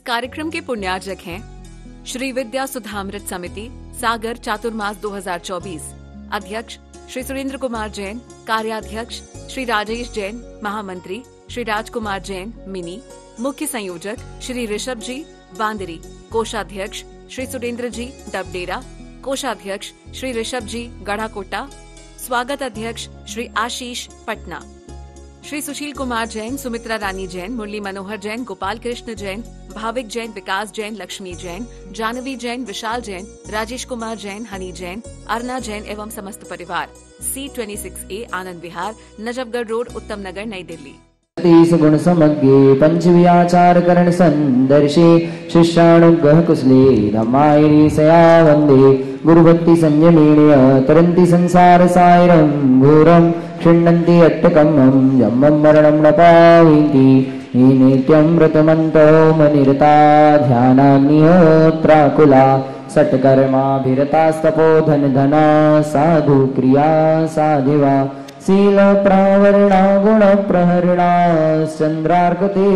कार्यक्रम के पुण्यार्जक हैं श्री विद्या सुधामृत समिति सागर चातुर्मास 2024, अध्यक्ष श्री सुरेंद्र कुमार जैन, कार्याध्यक्ष श्री राजेश जैन, महामंत्री श्री राजकुमार जैन मिनी, मुख्य संयोजक श्री ऋषभ जी बांदरी, कोषाध्यक्ष श्री सुरेंद्र जी डबडेरा, कोषाध्यक्ष श्री ऋषभ जी गढ़ाकोटा, स्वागत अध्यक्ष श्री आशीष पटना, श्री सुशील कुमार जैन, सुमित्रा रानी जैन, मुरली मनोहर जैन, गोपाल कृष्ण जैन, भाविक जैन, विकास जैन, लक्ष्मी जैन, जानवी जैन, विशाल जैन, राजेश कुमार जैन, हनी जैन, अर्ना जैन एवं समस्त परिवार। C26A आनंद विहार, नजफगढ़ रोड, उत्तम नगर, नई दिल्ली। गुण समग्रे पंचव्याचार करण संदर्शे शिष्यानुग्रह कुशले धमायिनी सया वंदे गुरुभक्ति संयमेण तरन्ति संसार सायरं घोरं क्षिण्णन्ति अट्टकम्मं जम्मं मरणं न पावन्ति नित्यं व्रतमन्तो मनिरता ध्यानाग्निहोत्राकुला सत्कर्माभिरतास्तपो धना साधु क्रिया साधिवा शील प्रावरणा गुण प्रहरणा चंद्रार्कतेजोधिका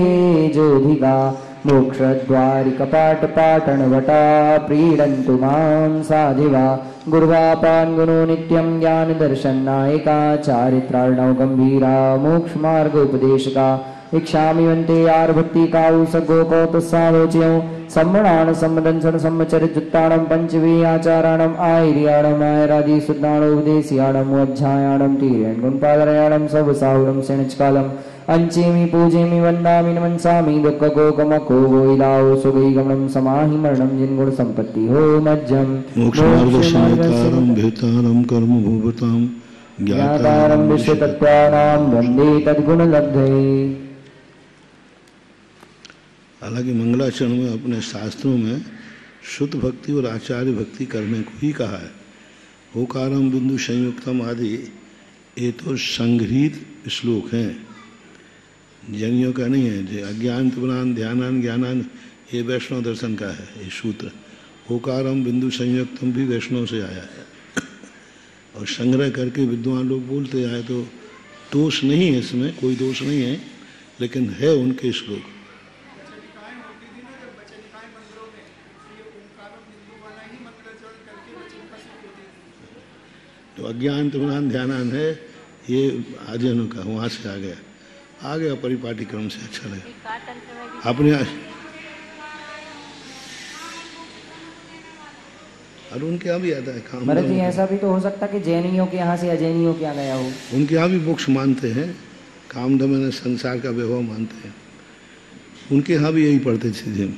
मोक्षद्वारि कपाट पाटनवटा प्रीडन्तु मां साधिवा गुरुवापान् गुणो नित्यं ज्ञान दर्शन नायिका चारित्रार्णव गंभीरा मोक्ष मार्ग उपदेशका इच्छामि वन्ते आर्भक्ति काउ सगो कौतसालोच्यौ सम्मणान सम्मदंसन सम्मचरितुत्ताणं पंचवी आचाराणं आयर्याणं आयरादि सुद्धाणो उपदेशियाणं वज्झायाणं तीरेण गुणपादरयाणं सवसाहुणं सेणचकालम् अंचेमि पूजेमि वन्दामि नमन्सामि दुःखगोकमको गोइलाओ सुगैगमनं समाहि मरणं जिन्गुण संपत्ति हो मज्जं मोक्षमार्गदर्शनकारं भेतारं कर्म भूभतां ज्ञातारं विश्वतत्त्वानां वन्दे तद्गुणलब्धये। हालांकि मंगलाचरण में अपने शास्त्रों में शुद्ध भक्ति और आचार्य भक्ति करने को ही कहा है। ओकारम बिंदु संयुक्तम आदि ये तो संग्रहित श्लोक हैं, जैनियों का नहीं है। जो अज्ञान त्रिपुरान ध्यानान ज्ञानान ये वैष्णव दर्शन का है ये सूत्र। ओकारम बिंदु संयुक्तम भी वैष्णव से आया है और संग्रह करके विद्वान लोग बोलते आए तो दोष नहीं है, इसमें कोई दोष नहीं है, लेकिन है उनके श्लोक। तो अज्ञान त्रिपुरान ध्यानान है ये आर्यनों का, वहाँ से आ गया परिपाटी क्रम से। अच्छा लगा अपने और उनके यहाँ भी आता है काम। महाराज जी ऐसा भी तो हो सकता कि जैनियों के यहाँ से अजैनियों के यहाँ गया हो। उनके यहाँ भी मोक्ष मानते हैं, काम दमन संसार का वैभव मानते हैं। उनके यहाँ भी यही पढ़ते थे जिन,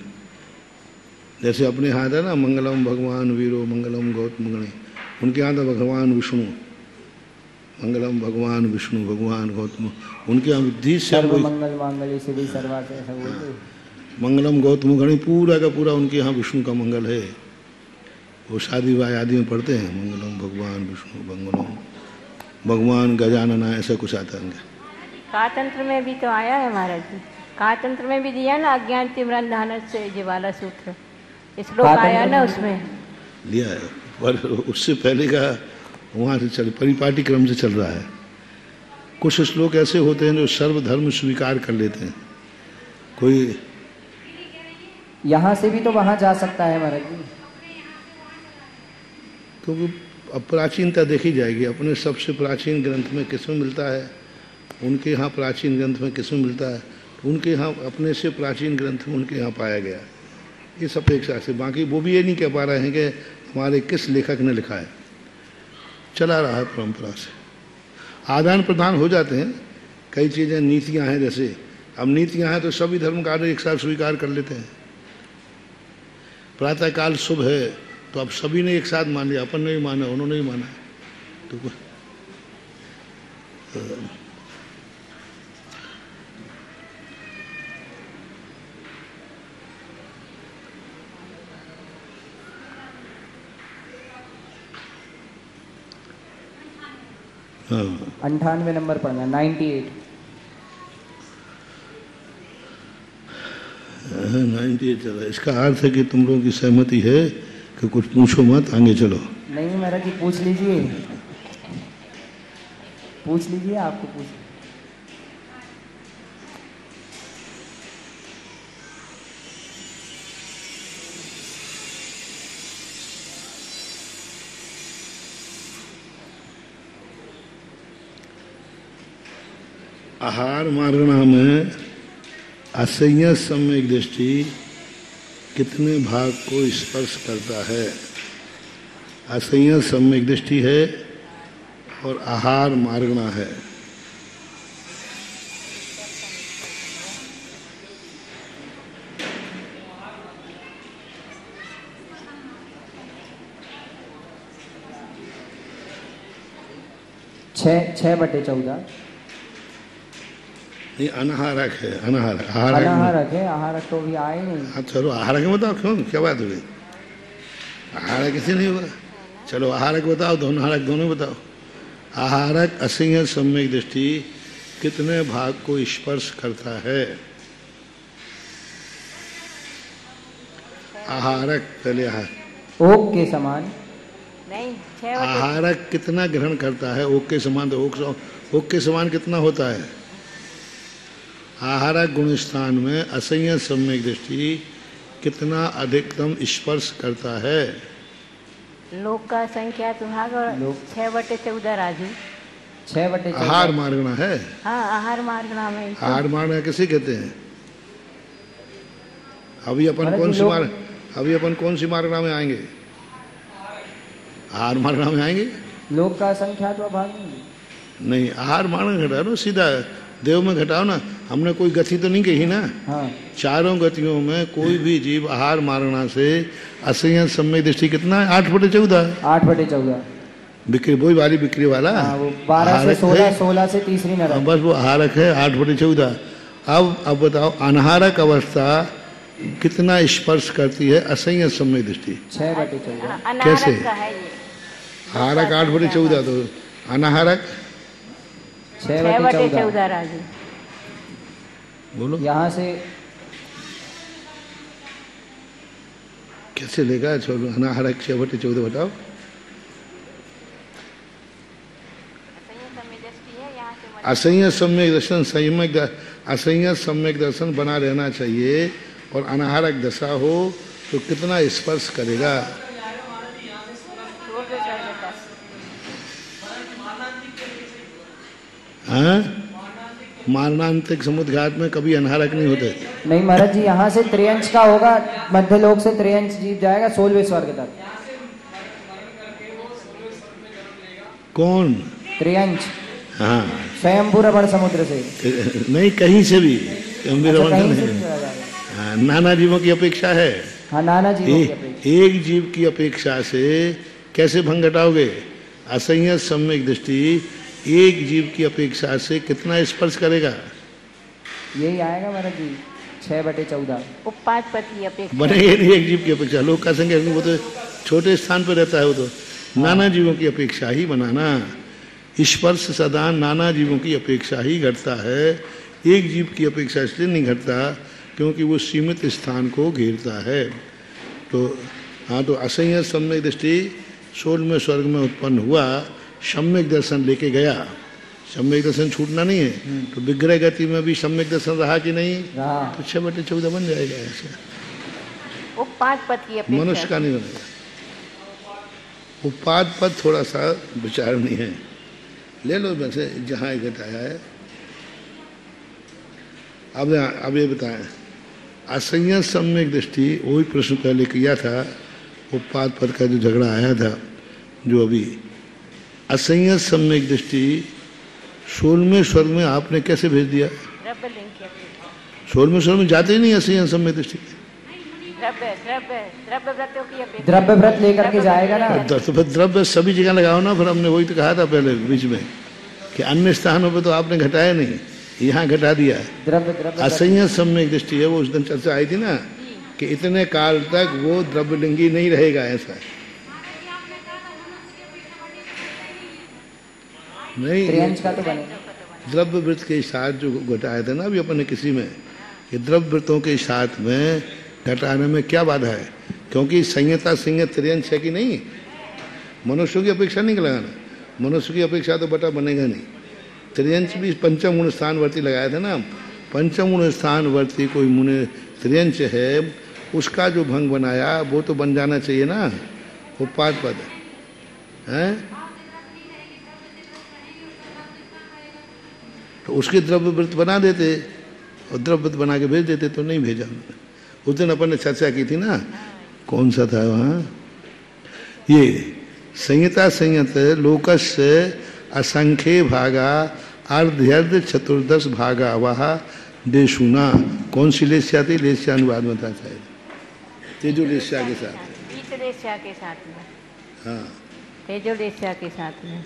जैसे अपने हाथ है ना मंगलम भगवान वीरो मंगलम गौतम गणे, उनके यहाँ था भगवान विष्णु, मंगलम भगवान विष्णु भगवान गौतम। उनके यहाँ बुद्धि से मंगल मांगल्य शिवे सर्वार्थ ऐसा बोलते। मंगलम गौतम गणे पूरा का पूरा उनके यहाँ विष्णु का मंगल है। वो शादी विवाह आदि में पढ़ते हैं मंगलम भगवान विष्णु मंगलम भगवान गजानना, ऐसा कुछ आता है। कातंत्र में भी तो आया है महाराज जी, कातंत्र में भी दिया ना अज्ञान तिम्रन धान से जीवाला सूत्र, श्लोक आया ना उसमें लिया है, पर उससे पहले का वहाँ से चल परिपाटी क्रम से चल रहा है। कुछ श्लोक ऐसे होते हैं जो सर्वधर्म स्वीकार कर लेते हैं। कोई यहाँ से भी तो वहाँ जा सकता है महाराज जी, क्योंकि अब प्राचीनता देखी जाएगी। अपने सबसे प्राचीन ग्रंथ में किसमें मिलता है, उनके यहाँ प्राचीन ग्रंथ में किसमें मिलता है, उनके यहाँ अपने से प्राचीन ग्रंथ में उनके यहाँ पाया गया। ये सब एक साथ से, बाकी वो भी ये नहीं कह पा रहे हैं कि हमारे किस लेखक ने लिखा है, चला रहा है परंपरा से। आदान प्रदान हो जाते हैं, कई चीज़ें नीतियाँ हैं, जैसे अब नीतियाँ हैं तो सभी धर्म का एक साथ स्वीकार कर लेते हैं। प्रातःकाल शुभ है तो अब सभी ने एक साथ मान लिया, अपन ने भी माना उन्होंने भी माना, तो हाँ 98 नंबर पढ़ना 98। 98 चला। इसका अर्थ है कि तुम लोगों की सहमति है कि कुछ पूछो मत, आगे चलो। नहीं महाराज जी पूछ लीजिए, पूछ लीजिए, आपको पूछ। आहार मार्गणा में असंयत सम्यक दृष्टि कितने भाग को स्पर्श करता है? असंयत सम्यक दृष्टि है और आहार मार्गणा है। छः बटे 14 नहीं, अनाहारक है। अनाहारक है। आहारक तो भी आए नहीं। हाँ चलो आहारक बताओ, क्यों, क्या बात हुई? आहारक किसी नहीं हुआ। चलो आहारक बताओ, दोनों आहारक दोनों बताओ। आहारक असंयत सम्यक दृष्टि कितने भाग को स्पर्श करता है? आहारक पहले ओक के समान नहीं, आहारक कितना ग्रहण करता है? ओक के समान। तो ओक के समान कितना होता है? आहारक गुण स्थान में असंयत सम्यक दृष्टि कितना अधिकतम स्पर्श करता है? लोक का संख्या तो भाग और 6 बटे 14 राजू। 6 बटे 14 आहार मार्गणा है। हाँ, आहार मार्गणा में। आहार मार्गणा किसे कहते हैं? अभी अपन कौन सी मार्गणा में आएंगे? आहार मार्गणा में आएंगे। लोक का संख्या तो भाग नहीं, आहार मार्गणा घटाओ ना, सीधा देव में घटाओ ना। हमने कोई गति तो नहीं कही ना। हाँ। चारों गतियों में कोई भी जीव आहार मार्गणा से असंयत सम्यक दृष्टि कितना है? 8 बटे 14। 8 बटे 14 बिक्री वही वाली बिक्री वाला। हाँ, वो 12 से 16, 16 से तीसरी नरक। बस वो आहारक है 8 बटे 14। अब बताओ अनाहारक अवस्था कितना स्पर्श करती है असंयत सम्यक दृष्टि? 6 बटे 14। कैसे? आहारक 8 बटे 14, तो अनाहारक 6 बटे 14 राजू। बोलो यहाँ से कैसे लेगा? चलो अनाहारक 6 बटे 14 बताओ। असंयत सम्यक दर्शन असंयत सम्यक दर्शन बना रहना चाहिए और अनाहारक दशा हो तो कितना स्पर्श करेगा? हाँ, मारणांतिक समुद्घात में कभी अनाहारक नहीं होते। नहीं महाराज जी, यहाँ से त्रियंश का होगा, मध्य लोक से त्रियंश जीव जाएगा 16वें स्वर्ग तक। कौन? त्रियंश। हाँ, स्वयंभू रमण समुद्र से नहीं, कहीं से भी। अच्छा, नाना जीवों की अपेक्षा है। हाँ, नाना जीवों की अपेक्षा। एक जीव की अपेक्षा से कैसे भंग घटाओगे? असंयत सम्यक दृष्टि एक जीव की अपेक्षा से कितना स्पर्श करेगा? यही आएगा महाराज जी 6 बटे 14। उपपाद पद की अपेक्षा बनेगा नहीं एक जीव की अपेक्षा। लोक का संख्या वो तो छोटे स्थान पर रहता है, वो तो नाना जीवों की अपेक्षा ही बनाना। स्पर्श सदा नाना जीवों की अपेक्षा ही घटता है, एक जीव की अपेक्षा इसलिए नहीं घटता क्योंकि वो सीमित स्थान को घेरता है। तो हाँ, तो असंयत सम्यक दृष्टि 16वें स्वर्ग में उत्पन्न हुआ, सम्यक दर्शन लेके गया। सम्यक दर्शन छूटना नहीं है। तो विग्रह गति में भी सम्यक दर्शन रहा कि नहीं? तो 6 बटे 14 बन जाएगा ऐसे। उपपाद पद की अपेक्षा मनुष्य का नहीं बनेगा। उपपाद पद थोड़ा सा विचार नहीं है, ले लो वैसे जहाँ घटाया है। अब ये बताएं, असंयत सम्यक दृष्टि, वही प्रश्न पहले किया था, उपपाद पद का जो झगड़ा आया था, जो अभी असंयत सम्यक दृष्टि 16वें स्वर्ग में आपने कैसे भेज दिया? 16वें स्वर्ग में जाते ही नहीं असंयत सम्यक दृष्टि। द्रव्य व्रत लेकर के जाएगा ना। द्रव्य सभी जगह लगाओ ना। फिर हमने वही तो कहा था पहले बीच में कि अन्य स्थानों पे तो आपने घटाया नहीं, यहाँ घटा दिया। असंयत सम्यक दृष्टि है, वो उस दिन चर्चा आई थी ना कि इतने काल तक वो द्रव्यलिंगी नहीं रहेगा। ऐसा नहीं, का तो बने द्रव्य वृत्त के साथ जो घटाया था ना अभी अपने किसी में, कि द्रव्य वृत्तों के साथ में घटाने में क्या बाधा है? क्योंकि संयता संयत त्रियंश है कि नहीं। मनुष्यों की अपेक्षा नहीं लगाना, मनुष्य की अपेक्षा तो बटा बनेगा नहीं। त्रियंश भी पंचम गुण स्थानवर्ती लगाया था ना। पंचम गुण स्थानवर्ती कोई मुनि त्रियंश है, उसका जो भंग बनाया वो तो बन जाना चाहिए ना, उपपाद पद है। तो उसके द्रव्य व्रत बना देते और द्रव्य व्रत बना के भेज देते, तो नहीं भेजा उन्होंने। उस दिन अपन ने चर्चा की थी ना, कौन सा था वहाँ, ये संहिता संयत लोकस्य असंख्य भागा अर्ध्यर्ध चतुर्दश भागा वह देशुना। कौन सी लेस्या थी? लेस्या अनुवाद में था शायद, तेजो लेस्या के साथ, ईतलेस्या के साथ में, हाँ तेजो लेस्या के साथ में,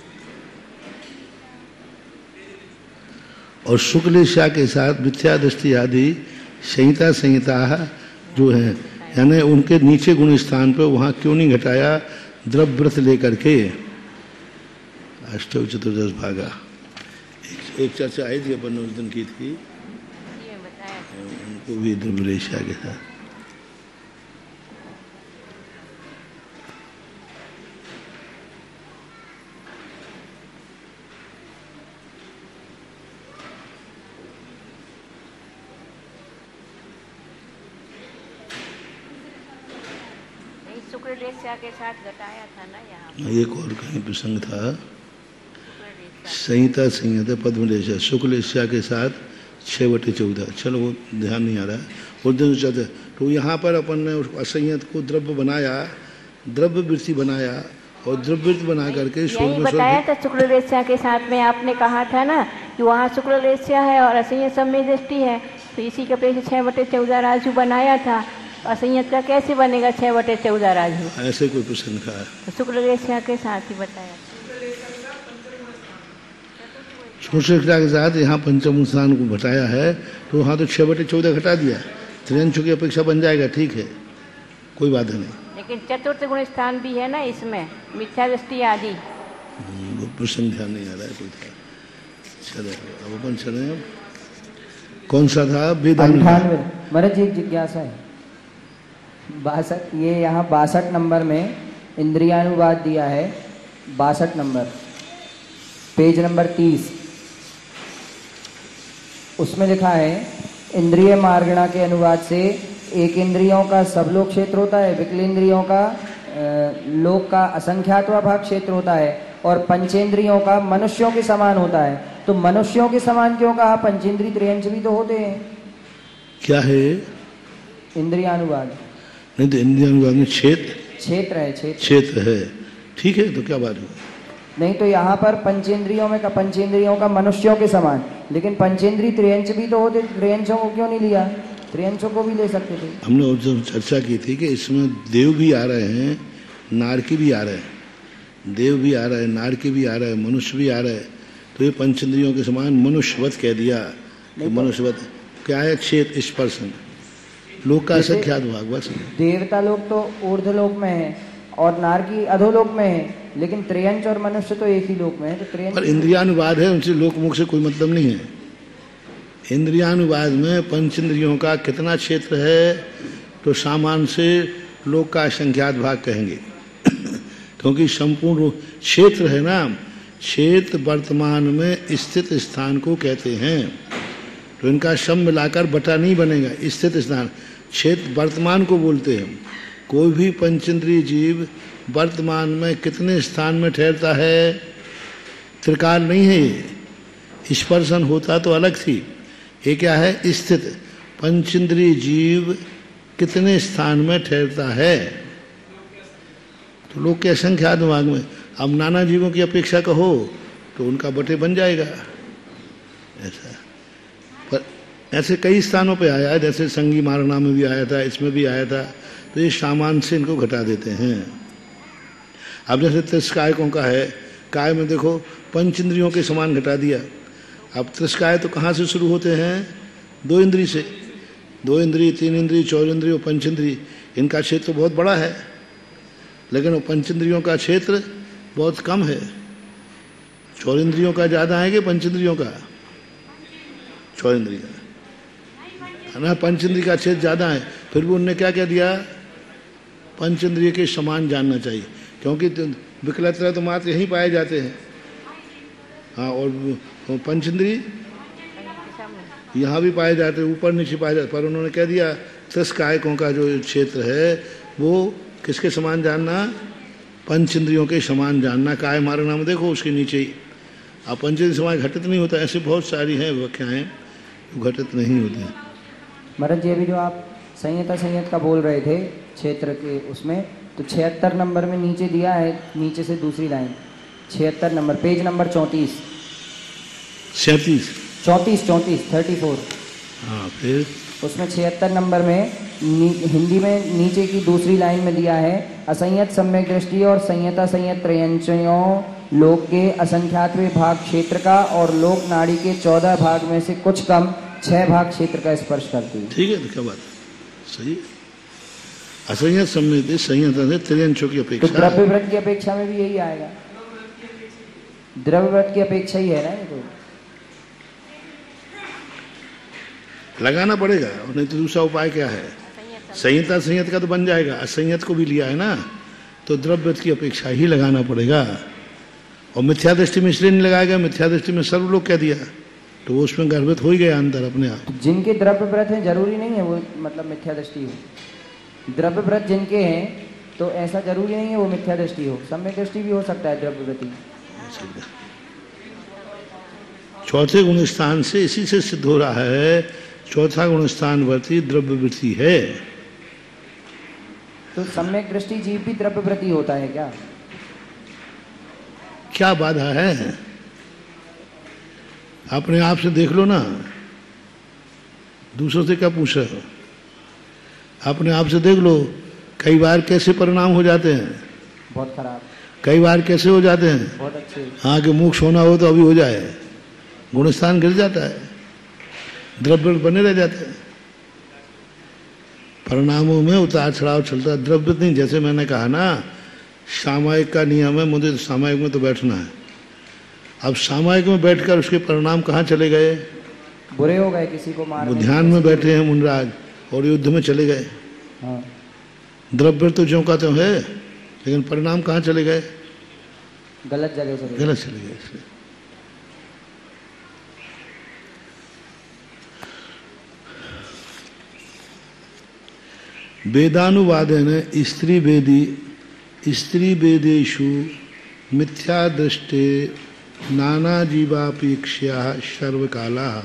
और शुक्लेस्या के साथ मिथ्या दृष्टि आदि संहिता संहिता जो है, यानी उनके नीचे गुण स्थान पर वहाँ क्यों नहीं घटाया द्रव्य व्रत लेकर के? अष्टौ चतुर्दश भागा एक चर्चा आई थी अपन ने उस दिन की थी, ये बताया था। उनको भी द्रव्यलेस्या के साथ। शुक्लेस्या के साथ घटाया था ना यहाँ, एक और कहीं प्रसंग था, शुक्लेस्या। संहिता संहिता पद्मलेस्या शुक्लेस्या के साथ 6/14। चलो वो ध्यान नहीं आ रहा है, उस दिन चलते। तो यहाँ पर अपन ने उसको असंयत को द्रव्य बनाया, द्रव्य वृत्ति बनाया, और द्रव्य वृत्ति बना करके यही बताया था शुक्लेस्या के साथ में। आपने कहा था ना कि वहाँ शुक्लेस्या है और असंयत सब में दृष्टि है, तो इसी के पेश 6/14 राजू बनाया था। असंयत का कैसे बनेगा 6/14 राजू? ऐसे कोई प्रसंग था, तो शुक्लेस्या के साथ ही बताया। शुक्लेस्या के साथ यहाँ पंचम स्थान को घटाया है, तो वहाँ तो 6/14 घटा दिया, त्रियंशु की अपेक्षा बन जाएगा, ठीक है, कोई बात नहीं। लेकिन चतुर्थ गुण स्थान भी है ना इसमें, मिथ्या दृष्टि आदि। वो प्रसंग ध्यान नहीं आ रहा है कोई था। चलो अब अपन चले, कौन सा था? वेदांत। 98। महाराज एक जिज्ञासा है, 62 ये यहाँ 62 नंबर में इंद्रियानुवाद दिया है, 62 नंबर पेज नंबर 30, उसमें लिखा है इंद्रिय मार्गणा के अनुवाद से एक इंद्रियों का सब लोक क्षेत्र होता है, विकलेंद्रियों का लोक का असंख्यातवा भाग क्षेत्र होता है, और पंचेंद्रियों का मनुष्यों के समान होता है। तो मनुष्यों के समान क्यों कहा? पंचेंद्रिय त्रियंश भी तो होते हैं। क्या है? इंद्रियानुवाद नहीं तो इंद्रियानुवाद में क्षेत्र है, क्षेत्र है, ठीक है, तो क्या बात हुआ? नहीं तो यहाँ पर पंचेंद्रियों में का पंचेंद्रियों का मनुष्यों के समान, लेकिन पंचेंद्रिय त्रियंश भी तो होते, त्रियंशों को क्यों नहीं लिया? त्रियंशों को भी ले सकते थे। हमने उस दिन चर्चा की थी कि इसमें देव भी आ रहे हैं, नारकी भी आ रहे हैं, देव भी आ रहे हैं, नारकी भी आ रहे हैं, मनुष्य भी आ रहे हैं, तो ये पंचेंद्रियों के समान मनुष्यवत कह दिया कि मनुष्यवत क्या है? क्षेत्र स्पर्शन लोक का असंख्यात भाग, बस। देवता लोग तो ऊर्ध्वलोक में है और नारकी अधोलोक में है, लेकिन त्रियंश और मनुष्य तो एक ही लोक में है, तो त्रियंश। पर इंद्रियानुवाद है, उनसे लोकमुख से कोई मतलब नहीं है। इंद्रियानुवाद में पंचेंद्रियों का कितना क्षेत्र है, तो सामान्य से लोक का असंख्यात भाग कहेंगे क्योंकि संपूर्ण क्षेत्र है ना, क्षेत्र वर्तमान में स्थित स्थान को कहते हैं, तो इनका सम मिलाकर बटा नहीं बनेगा। स्थित स्थान क्षेत्र वर्तमान को बोलते हैं। कोई भी पंचेंद्रिय जीव वर्तमान में कितने स्थान में ठहरता है? त्रिकाल नहीं है ये, स्पर्शन होता तो अलग थी, ये क्या है? स्थित। पंचेंद्रिय जीव कितने स्थान में ठहरता है? तो लोग के असंख्यात भाग में। अब नाना जीवों की अपेक्षा कहो तो उनका बटे बन जाएगा ऐसा। पर ऐसे कई स्थानों पे आया है, जैसे संगी मारणा में भी आया था, इसमें भी आया था, तो ये सामान्य से इनको घटा देते हैं। अब जैसे तिरस्कायकों का है, काय में देखो पंचेंद्रियों के समान घटा दिया। अब तिरस्काय तो कहाँ से शुरू होते हैं? 2 इंद्रिय से। 2 इंद्रिय, 3 इंद्रिय, 4 इंद्रिय और पंचेंद्रिय, इनका क्षेत्र तो बहुत बड़ा है, लेकिन पंचेंद्रियों का क्षेत्र बहुत कम है। 4 इंद्रियों का ज़्यादा है कि पंचेंद्रियों का? 4 इंद्रिय का है ना, पंचेंद्रिय का क्षेत्र ज़्यादा है। फिर भी उनने क्या कह दिया? पंचेंद्रिय के समान जानना चाहिए, क्योंकि विकलत्र तो मात्र यहीं पाए जाते हैं। हाँ, और पंचेंद्रिय यहाँ भी पाए जाते हैं, ऊपर नीचे पाए जाते। पर उन्होंने कह दिया तिरस्कायकों का जो क्षेत्र है वो किसके समान जानना? पंचेंद्रियों के समान जानना। काय मारना में देखो उसके नीचे ही अब पंचेंद्रिय समाज घटित नहीं होता, ऐसे बहुत सारी हैं व्याख्याएं जो घटित नहीं होती। महाराज जी अभी जो आप संहिता का बोल रहे थे क्षेत्र के उसमें, तो 76 नंबर में नीचे दिया है, नीचे से दूसरी लाइन 76 नंबर, पेज नंबर 34 34 हाँ, फिर उसमें 76 नंबर में हिंदी में नीचे की दूसरी लाइन में दिया है, असंयत सम्यक दृष्टि और संयता संयत त्रयंचयों लोक के असंख्यातवें भाग क्षेत्र का और लोक नाड़ी के 14 भाग में से कुछ कम 6 भाग क्षेत्र का स्पर्श करती है। ठीक है, तो क्या बात है, सही है। असंयत सम्यक संयता से त्रयंचों की तो अपेक्षा, द्रव्य व्रत की अपेक्षा में भी यही आएगा, द्रव्य व्रत की अपेक्षा ही है ना ये तो। लगाना पड़ेगा, और नहीं तो दूसरा उपाय क्या है? संहिता संयत का तो बन जाएगा, असंयत को भी लिया है ना, तो द्रव्य की अपेक्षा ही लगाना पड़ेगा। और मिथ्या दृष्टि में इसलिए नहीं लगाया गया, मिथ्या दृष्टि में सर्वलोक कह दिया, तो वो उसमें गर्भित हो ही गया अंदर अपने आप। जिनके द्रव्य व्रत है जरूरी नहीं है वो मतलब मिथ्या दृष्टि हो। द्रव्य व्रत जिनके हैं तो ऐसा जरूरी नहीं है वो मिथ्या दृष्टि हो, सम्यक दृष्टि भी हो सकता है द्रव्य व्रति। चौथे गुण स्थान से इसी से सिद्ध हो रहा है, चौथा गुण स्थान वर्ती द्रव्य वृत्ति है। तो सम्यक दृष्टि जीव भी द्रव्य व्रति होता है क्या? क्या बाधा है? अपने आप से देख लो ना, दूसरों से क्या पूछ रहे हो? अपने आप से देख लो, कई बार कैसे परिणाम हो जाते हैं, बहुत खराब। कई बार कैसे हो जाते हैं, बहुत अच्छे। हाँ कि मोक्ष होना हो तो अभी हो जाए, गुणस्थान गिर जाता है, द्रव्य बने रह जाते हैं, परिणामों में उतार चढ़ाव चलता है। द्रव्य नहीं, जैसे मैंने कहा ना, सामायिक का नियम है, मुझे सामायिक में तो बैठना है। अब सामायिक में बैठकर उसके परिणाम कहाँ चले गए? बुरे हो गए, किसी को मार, वो ध्यान में बैठे हैं मुनराज और युद्ध में चले गए। हाँ। द्रव्य तो ज्यों का त्यों है, लेकिन परिणाम कहाँ चले गए? गलत जगह चले गए। गलत चले गए। इसलिए वेदानुवादेन स्त्री वेदेषु मिथ्या दृष्टे नाना जीवापेक्षा सर्वकाला।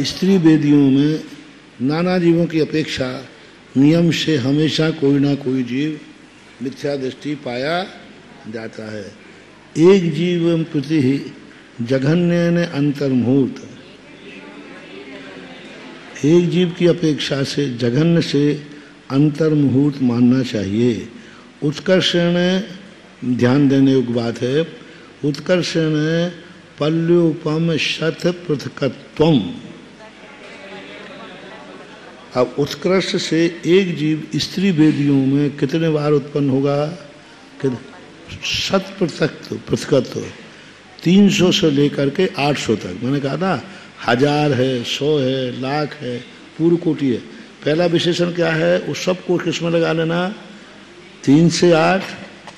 स्त्री वेदियों में नाना जीवों की अपेक्षा नियम से हमेशा कोई ना कोई जीव मिथ्या दृष्टि पाया जाता है। एक जीव प्रति ही जघन्य अंतर्मुहूर्त, एक जीव की अपेक्षा से जघन्य से अंतर्मुहूर्त मानना चाहिए। उत्कर्षण ध्यान देने योग्य बात है। उत्कर्षण पल्योपम शत पृथकत्वम। अब उत्कर्ष से एक जीव स्त्री वेदियों में कितने बार उत्पन्न होगा? शत पृथकत्व 300 से लेकर के 800 तक। मैंने कहा था 1000 है, 100 है, लाख है, पूर्ण कोटि है। पहला विशेषण क्या है? उस सब को किसमें लगा लेना? 3 से 8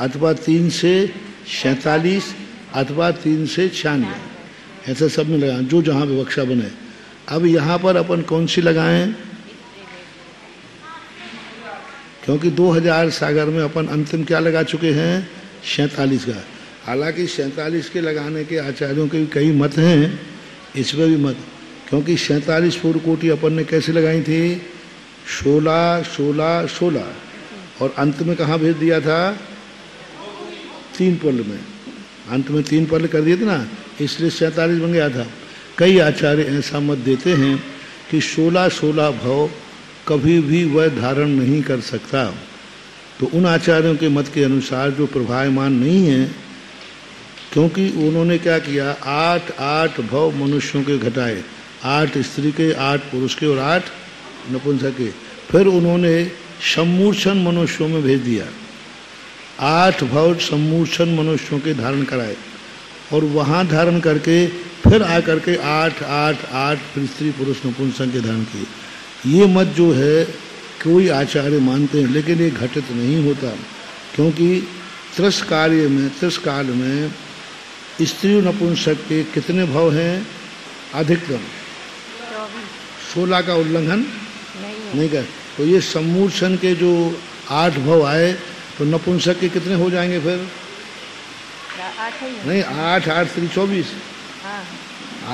अथवा 3 से 47 अथवा 3 से 96, ऐसे सब में लगाएं जो जहाँ विवक्षा बने। अब यहाँ पर अपन कौन सी लगाएं? क्योंकि 2000 सागर में अपन अंतिम क्या लगा चुके हैं? 47 का। हालांकि 47 के लगाने के आचार्यों के कई मत हैं, इसमें भी मत, क्योंकि 47 पूर्व कोटि अपन ने कैसे लगाई थी? 16, 16, 16 और अंत में कहाँ भेज दिया था? 3 पल में, अंत में 3 पल कर दिए थे ना, इसलिए 47 बन गया था। कई आचार्य ऐसा मत देते हैं कि 16, 16 भाव कभी भी वह धारण नहीं कर सकता। तो उन आचार्यों के मत के अनुसार जो प्रभावमान नहीं है, क्योंकि उन्होंने क्या किया? 8 8 भव मनुष्यों के घटाए, 8 स्त्री के, 8 पुरुष के और 8 नपुंसक के। फिर उन्होंने सम्मूर्छन मनुष्यों में भेज दिया, 8 भव सम्मूर्छन मनुष्यों के धारण कराए और वहाँ धारण करके फिर आकर के 8 8 8 फिर स्त्री पुरुष नपुंसक के धारण किए। ये मत जो है कोई आचार्य मानते हैं, लेकिन ये घटित नहीं होता, क्योंकि त्रस कार्य में, त्रस काल में स्त्री नपुंसक के कितने भाव हैं? अधिकतम 16 का उल्लंघन नहीं कर। तो ये सम्मूर्छन के जो 8 भाव आए, तो नपुंसक के कितने हो जाएंगे फिर? 8 ही है। नहीं, 8 8 3 24। हाँ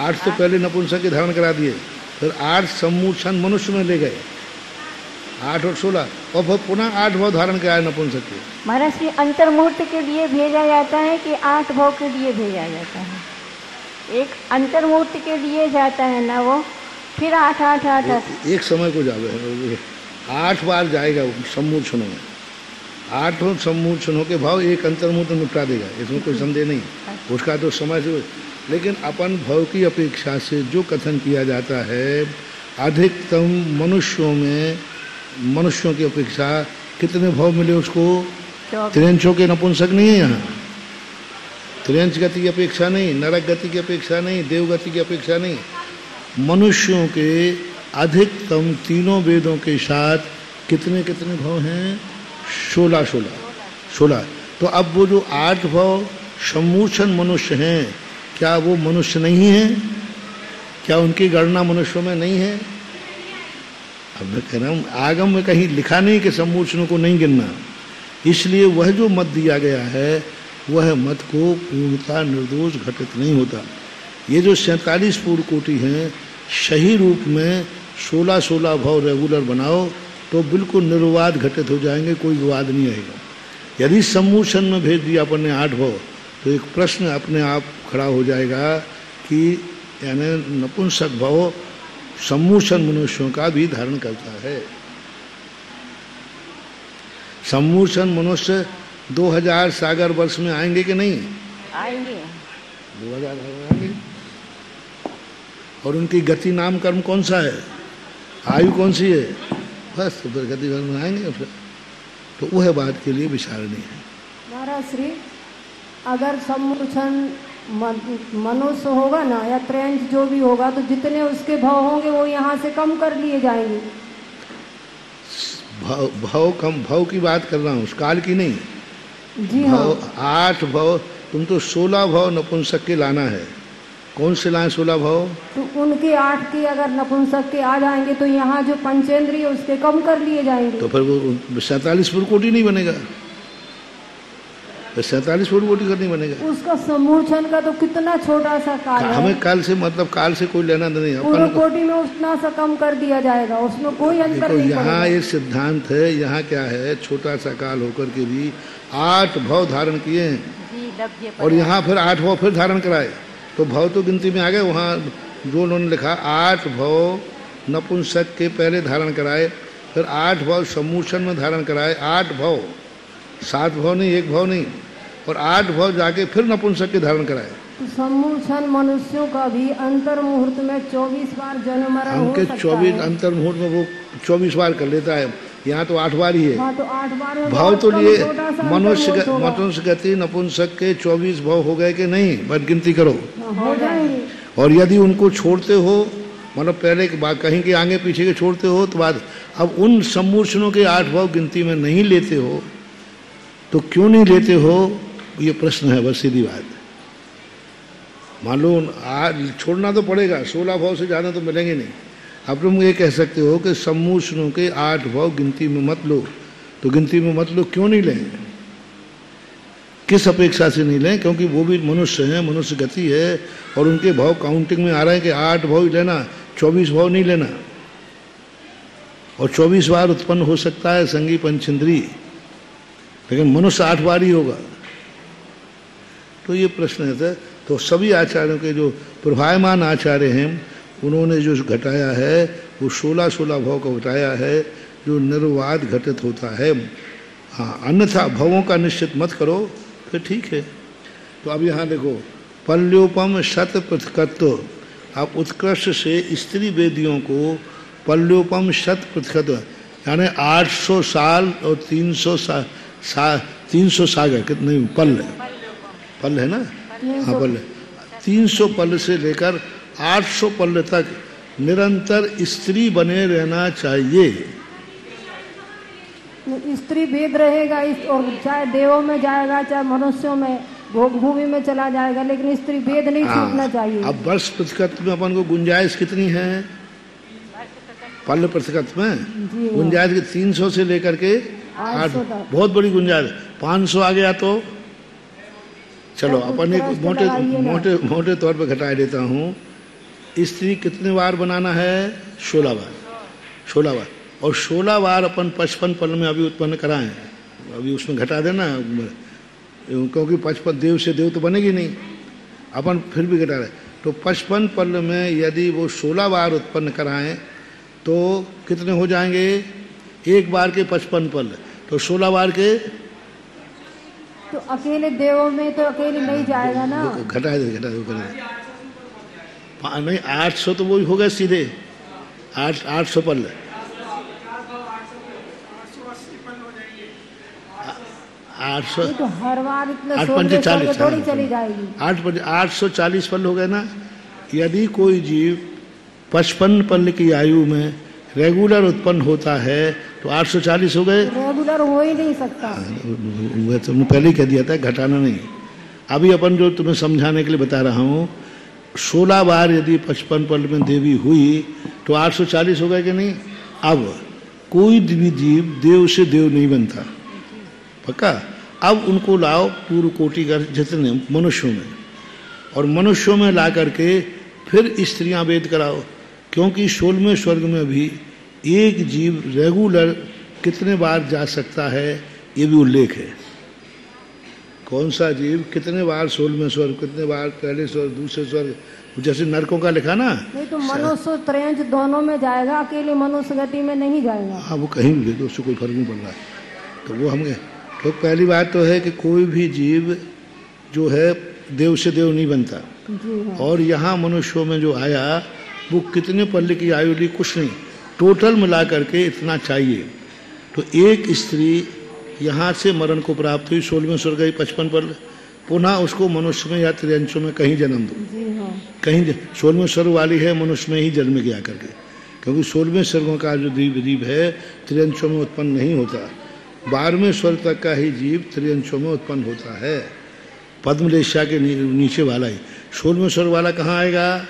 8 तो पहले नपुंसक के धारण करा दिए, फिर 8 सम्मूर्छन मनुष्य में ले गए, 8 और 16, और फिर पुनः 8 भाव धारण कराए नपुंसक के। महाराज श्री अंतर्मुहूर्त के लिए भेजा जाता है कि 8 भाव के लिए भेजा जाता है? एक अंतर्मुहूर्त के लिए जाता है ना वो, फिर 8 8 8 8 एक समय को जावे 8 बार जाएगा सम्मूर्छनों में, 8 सम्मूर्छनों के भाव एक अंतर्मुहूर्त निपटा देगा, इसमें कोई संदेह नहीं। उसका तो समय से, लेकिन अपन भाव की अपेक्षा से जो कथन किया जाता है, अधिकतम मनुष्यों की अपेक्षा कितने भाव मिले उसको? 23 के नपुंसक नहीं है यहाँ, 23 गति की अपेक्षा नहीं, नरक गति की अपेक्षा नहीं, देव गति की अपेक्षा नहीं, मनुष्यों के अधिकतम तीनों वेदों के साथ कितने कितने भाव हैं? 16। तो अब वो जो 8 भाव सम्मूर्छन मनुष्य हैं, क्या वो मनुष्य नहीं है? क्या उनकी गणना मनुष्यों में नहीं है? अब मैं कह रहा हूँ, आगम में कहीं लिखा नहीं कि सम्मूर्छनों को नहीं गिनना, इसलिए वह जो मत दिया गया है वह मत को पूर्णता निर्दोष घटित नहीं होता। ये जो 47 पूर्ण कोटि हैं, सही रूप में 16 भाव रेगुलर बनाओ तो बिल्कुल निर्वाद घटित हो जाएंगे, कोई विवाद नहीं आएगा। यदि सम्मूर्छन में भेज दिया अपन ने 8 भाव, तो एक प्रश्न अपने आप खड़ा हो जाएगा कि यानी नपुंसक भाव सम्मूर्छन मनुष्यों का भी धारण करता है। सम्मूर्छन मनुष्य 2000 सागर वर्ष में आएंगे कि नहीं? आएंगे। 2000 आएंगे। और उनकी गति नाम कर्म कौन सा है? आयु कौन सी है? बस तो गति में आएंगे फिर, तो वह बात के लिए विचार नहीं है। महाराज श्री, अगर सम्मूर्छन मनुष्य होगा ना या त्रेंच जो भी होगा, तो जितने उसके भाव होंगे वो यहाँ से कम कर लिए जाएंगे। भाव की बात कर रहा हूँ, उस काल की नहीं। जी हाँ। 8 भाव, तुम तो 16 भाव नपुंसक के लाना है। कौन से लाए 16 भाव? तो उनके 8 के अगर नपुंसक के आ जाएंगे तो यहाँ जो पंचेंद्रिय उसके कम कर लिए जाएंगे। तो फिर वो 47 पूर्ण कोटि नहीं बनेगा, 47 पूर्ण कोटि का नहीं बनेगा। उसका सम्मूर्छन का तो कितना छोटा सा काल है। हमें काल से मतलब काल से कोई लेना नहीं है। पूर्ण कोटि में उतना सा कम कर दिया जाएगा, उसमें कोई अंतर नहीं पड़ेगा। यहाँ ये सिद्धांत है, यहाँ क्या है, छोटा सा काल होकर के भी 8 भाव धारण किए हैं, और यहाँ फिर 8 भाव फिर धारण कराए, तो भाव तो गिनती में आ गए। वहाँ जो उन्होंने लिखा 8 भाव नपुंसक के पहले धारण कराए, फिर 8 भाव सम्मूर्छन में धारण कराए, 8 भाव, 7 भाव नहीं, 1 भाव नहीं, और 8 भाव जाके फिर नपुंसक के धारण कराए। तो सम्मूर्छन मनुष्यों का भी अंतर मुहूर्त में 24 बार जन्म मरण हो सकता है। 24 अंतर मुहूर्त में वो 24 बार कर लेता है, यहाँ तो 8 बार ही है। हाँ, तो 8 बार में भाव तो लिए मनुष्य गति नपुंसक के 24 भाव हो गए कि नहीं? बस गिनती करो। हो जाएंगे। और यदि उनको छोड़ते हो, मतलब पहले कहीं के आगे पीछे के छोड़ते हो, तो बाद अब उन सम्मूर्छनों के 8 भाव गिनती में नहीं लेते हो, तो क्यों नहीं लेते हो, ये प्रश्न है। बस सीधी बात। मान लो छोड़ना तो पड़ेगा, 16 भाव से ज़्यादा तो मिलेंगे नहीं। अब तुम ये कह सकते हो कि सम्मूर्छनों के 8 भाव गिनती में मत लो, तो गिनती में मत लो, क्यों नहीं लें? किस अपेक्षा से नहीं लें? क्योंकि वो भी मनुष्य हैं, मनुष्य गति है, और उनके भाव काउंटिंग में आ रहे हैं कि 8 भाव ही लेना, 24 भाव नहीं लेना। और 24 बार उत्पन्न हो सकता है संगी पंचेंद्री, लेकिन मनुष्य 8 बार ही होगा। तो ये प्रश्न है। तो सभी आचार्यों के जो प्रभायमान आचार्य हैं, उन्होंने जो घटाया है वो 16 भाव का घटाया है, जो निर्वाद घटित होता है। हाँ, अन्यथा भावों का निश्चित मत करो, फिर ठीक है। तो अब यहाँ देखो, पल्योपम शत पृथकत्व। आप उत्कृष्ट से स्त्री वेदियों को पल्योपम शत पृथकत्व, यानी 800 साल और 300 सागर, कितने पल है ना? हाँ, पल 300 पल से लेकर 800 पल तक निरंतर स्त्री बने रहना चाहिए। स्त्री वेद रहेगा, और चाहे देवों में जाएगा, चाहे मनुष्यों में, भोग भूमि में चला जाएगा, लेकिन स्त्री वेद नहीं छूटना चाहिए। अब वर्ष पृथकत्व में अपन को गुंजाइश कितनी है? पल पृथकत्व में गुंजाइश 300 से लेकर के 800 तक। बहुत बड़ी गुंजाइश। 500 आ गया तो चलो अपन एक मोटे तौर पे घटा देता हूँ। स्त्री कितने बार बनाना है? 16 बार। 16 बार। और 16 बार अपन 55 पल में अभी उत्पन्न कराएं, अभी उसमें घटा देना, क्योंकि 55 देव से देव तो बनेगी नहीं, अपन फिर भी घटा रहे। तो 55 पल में यदि वो 16 बार उत्पन्न कराएं तो कितने हो जाएंगे? एक बार के 55 पल, तो 16 बार के, तो अकेले देवों में तो अकेले नहीं जाएगा ना। घटा दे नहीं, 800 तो वो हो गए सीधे, 800 पल। 800 तो हर बार इतने 840 थोड़ी चली जाएगी। 840 पल हो गए ना। यदि कोई जीव 55 पल की आयु में रेगुलर उत्पन्न होता है तो 840 हो गए। रेगुलर हो ही नहीं सकता। वह तुमने पहले ही कह दिया था, घटाना नहीं। अभी अपन जो तुम्हें समझाने के लिए बता रहा हूँ, 16 बार यदि 55 पल में देवी हुई तो 840 हो गए कि नहीं। अब कोई भी जीव देव से देव नहीं बनता, पक्का। अब उनको लाओ पूर्व कोटि का जितने मनुष्यों में, और मनुष्यों में ला करके फिर स्त्रियां वेद कराओ, क्योंकि 16वें स्वर्ग में भी एक जीव रेगुलर कितने बार जा सकता है ये भी उल्लेख है। कौन सा जीव कितने बार 16वें स्वर्ग, कितने बार पहले स्वर्ग, दूसरे स्वर्ग, जैसे नरकों का लिखा ना। नहीं तो मनुष्य त्रयंच दोनों में जाएगा, अकेले मनुष्य गति में नहीं जाएगा। हाँ, वो कहीं भी भेजो, उससे कोई फर्क नहीं पड़ रहा है। तो वो हम तो पहली बात तो है कि कोई भी जीव जो है देव से देव नहीं बनता। जी हाँ। और यहाँ मनुष्यों में जो आया वो कितने पल की आयु ली, कुछ नहीं, टोटल मिला करके इतना चाहिए। तो एक स्त्री यहाँ से मरण को प्राप्त हुई, 16वें स्वर्ग गई 55 पल, पुनः उसको मनुष्य में या त्रियंशों में कहीं जन्म दो। जी हाँ। कहीं 16वें स्वर्ग वाली है मनुष्य में ही जन्म गया करके, क्योंकि 16वें स्वर्गों का जो जीव है त्रियंशों में उत्पन्न नहीं होता। 12वें स्वर्ग तक का ही जीव त्रियंशों में उत्पन्न होता है, पद्मलेशा के नीचे वाला ही। 16वें स्वर्ग वाला कहाँ आएगा?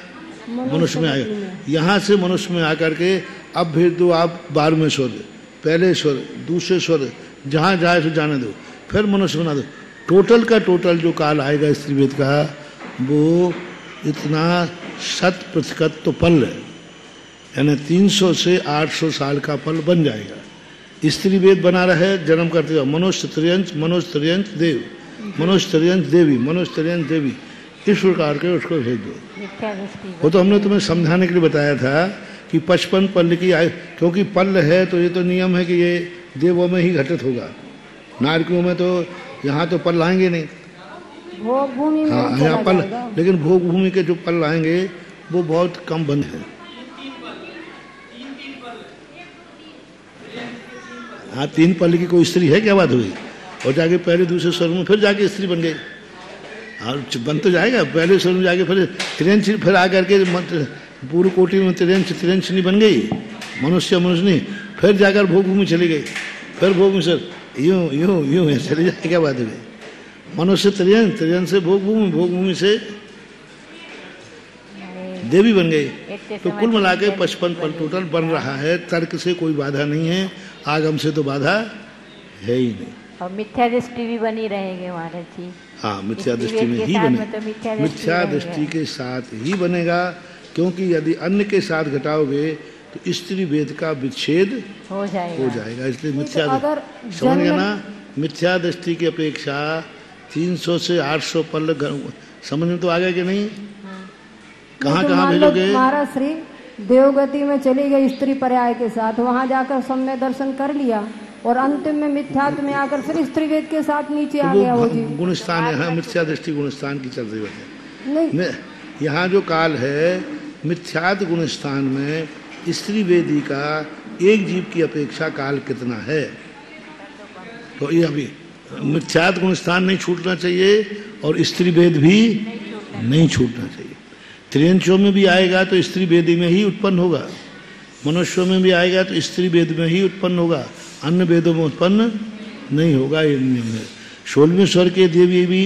मनुष्य में आएगा। यहाँ से मनुष्य में आकर के अब भेज दो आप 12वें स्वर्ग, पहले स्वर्ग, दूसरे स्वर्ग, जहाँ जाए तो जाने दो, फिर मनुष्य बना दो। टोटल का टोटल जो काल आएगा स्त्री वेद का, वो इतना 100% तो पल है, यानी 300 से 800 साल का पल बन जाएगा। स्त्री वेद बना रहे जन्म करते जाओ, मनुष्य त्रियंश, मनुष्य त्रियंश देव, मनुष्य त्रियंश देवी, मनुष्य त्रियंश देवी, इस प्रकार के उसको भेज दो। वो तो हमने तुम्हें समझाने के लिए बताया था कि 55 पल की आयु, क्योंकि पल है तो ये तो नियम है कि ये देवों में ही घटित होगा, नारकियों में तो यहाँ तो पल लाएंगे नहीं। भोग भूमि में हाँ, यहाँ पल, लेकिन भोग भूमि के जो पल लाएंगे वो बहुत कम बंद है। हाँ, 3 पल की कोई स्त्री है, क्या बात हुई? और जाके पहले दूसरे स्वर्ग में फिर जाके स्त्री बन गई, और बन तो जाएगा पहले स्वर्ग में जाके, फिर त्रियंश, फिर आकर के पूर्व कोटि में त्रियंश नहीं बन गई, मनुष्य नहीं, फिर जाकर भोग भूमि चली गई, फिर भोग में सर यूं यूं यूं है चली जाए, क्या बात है? मनुष्य त्रियंश, त्रियंश से भोग भूमि, भोग भूमि से देवी बन गई। तो कुल मिला के 55 पल टोटल बन रहा है। तर्क से कोई बाधा नहीं है, आगम से तो बाधा है ही नहीं। और मिथ्या दृष्टि भी बनी रहेगी महाराज जी। हाँ, मिथ्या दृष्टि में ही बनेगा, मिथ्या दृष्टि के साथ ही बनेगा, क्योंकि यदि अन्य के साथ घटाओगे तो स्त्री वेद का विच्छेद हो जाएगा। इसलिए मिथ्या, समझ गया ना, मिथ्या दृष्टि की अपेक्षा 300 से 800 पल समझ में तो आ गया कि नहीं? कहाँ कहाँ भेजोगे? महाराज श्री देवगति में चली गई स्त्री पर्याय के साथ, वहां जाकर सबने दर्शन कर लिया और अंतिम में मिथ्यात्व में आकर फिर स्त्री वेद के साथ नीचे आ गया। वो जी गुणस्थान है, हाँ, मिथ्या दृष्टि गुणस्थान की चल रही है। नहीं, यहाँ जो काल है मिथ्यात्व गुणस्थान में स्त्री वेदी का एक जीव की अपेक्षा काल कितना है? तो ये अभी मिथ्यात्व गुणस्थान नहीं छूटना चाहिए और स्त्री वेद भी नहीं छूटना चाहिए। त्रियंशों में भी आएगा तो स्त्री वेदी में ही उत्पन्न होगा, मनुष्यों में भी आएगा तो स्त्री वेद में ही उत्पन्न होगा, अन्य वेदों में उत्पन्न नहीं होगा, ये नियम है। 16वें स्वर्ग के देवी भी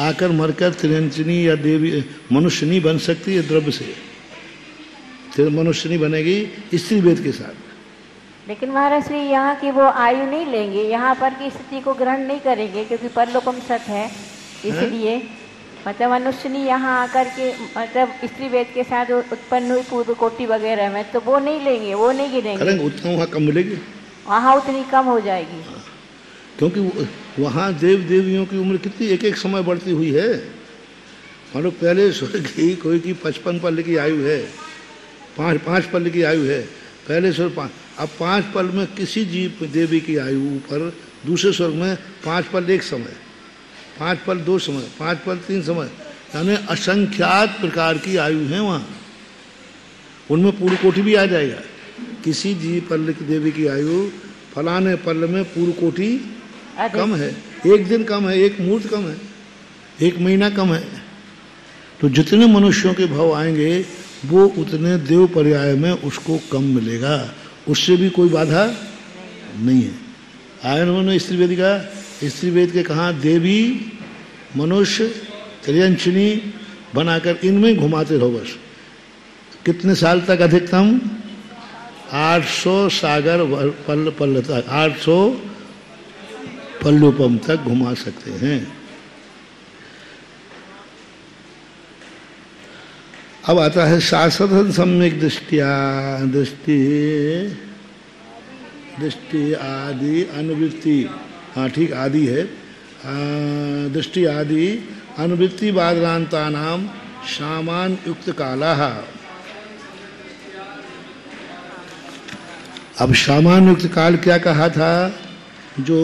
आकर मरकर त्रियंशिनी या देवी मनुष्य नहीं बन सकती है, द्रव्य से मनुष्य नहीं बनेगी स्त्री वेद के साथ। लेकिन महाराज श्री यहाँ की वो आयु नहीं लेंगे, यहाँ पर की स्थिति को ग्रहण नहीं करेंगे, क्योंकि परलोकम सत है, इसलिए मतलब मनुष्य ने यहाँ आकर के मतलब स्त्री वेद के साथ उत्पन्न हुई पूर्व कोटि वगैरह में, तो वो नहीं लेंगे, वो नहीं गिनेंगे। उतना वहाँ कम मिलेगी, वहाँ उतनी कम हो जाएगी, क्योंकि वहाँ देव देवियों की उम्र कितनी एक एक समय बढ़ती हुई है। मान लो पहले स्वर्ग की कोई की 55 पल की आयु है, 5 पल की आयु है पहले स्वर्ग, अब 5 पल में किसी जीव देवी की आयु ऊपर, दूसरे स्वर्ग में 5 पल एक समय, 5 पल 2 समय, 5 पल 3 समय, यानी असंख्यात प्रकार की आयु है वहाँ। उनमें पूर्व कोटि भी आ जाएगा। किसी जीव पल की देवी की आयु फलाने पल में पूर्व कोटि कम है, एक दिन कम है, एक मुहूर्त कम है, एक महीना कम है। तो जितने मनुष्यों के भाव आएंगे वो उतने देव पर्याय में उसको कम मिलेगा, उससे भी कोई बाधा नहीं है। आयन उन्होंने स्त्री वेद का, स्त्री वेद के कहा देवी मनुष्य त्रियंशिनी बनाकर इनमें घुमाते रहो बस। कितने साल तक अधिकतम? 800 सागर पल तक, 800 पल्लुपम तक घुमा सकते हैं। अब आता है शास्त्रधन सम्यक दृष्टि आदि अनुवृत्ति। हाँ ठीक, आदि है, दृष्टि आदि अनुवृत्ति बादरांता नाम सामान युक्त काला। अब सामान युक्त काल क्या कहा था? जो